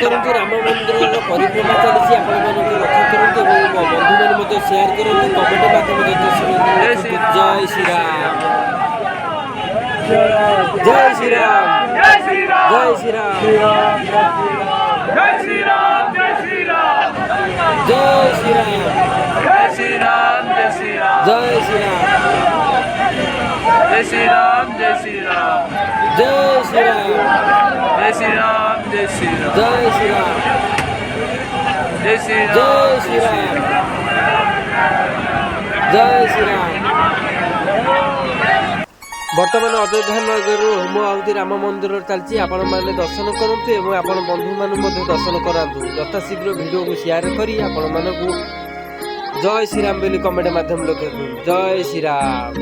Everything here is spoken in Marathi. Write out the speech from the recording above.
କରନ୍ତୁ ରାମ ମନ୍ଦିରର ପରିକ୍ରମା ଚାଲିଛି ଆପଣମାନଙ୍କୁ ରକ୍ଷା କରନ୍ତୁ ଏବଂ ମୋ ବନ୍ଧୁମାନେ ମଧ୍ୟ ସେୟାର କରନ୍ତୁ କମେଣ୍ଟ ମାଧ୍ୟମରେ ଜୟ ଶ୍ରୀରାମ ଜୟ ଶ୍ରୀରାମ ଜୟ ଶ୍ରୀରାମ ଜୟ ଶ୍ରୀରାମ जय श्री राम जय श्री राम जय श्रीराम जय श्री राम जय श्री राम जय श्रीराम जय श्री राम जय श्री राम जय श्रीराम जय श्री राम जय श्री राम जय श्रीराम जय श्री जय राम श्रीराम जय श्रीराम बर्तमान अयोध्या नगर होम आहुति राम मंदिर चलती आपण मैंने दर्शन करूँ और आप बंधु मान दर्शन करातु यथाशीघ्र वीडियो को शेयर करी आपण मानक जय श्रीराम बोली कमेंट माध्यम लिखु जय श्रीराम।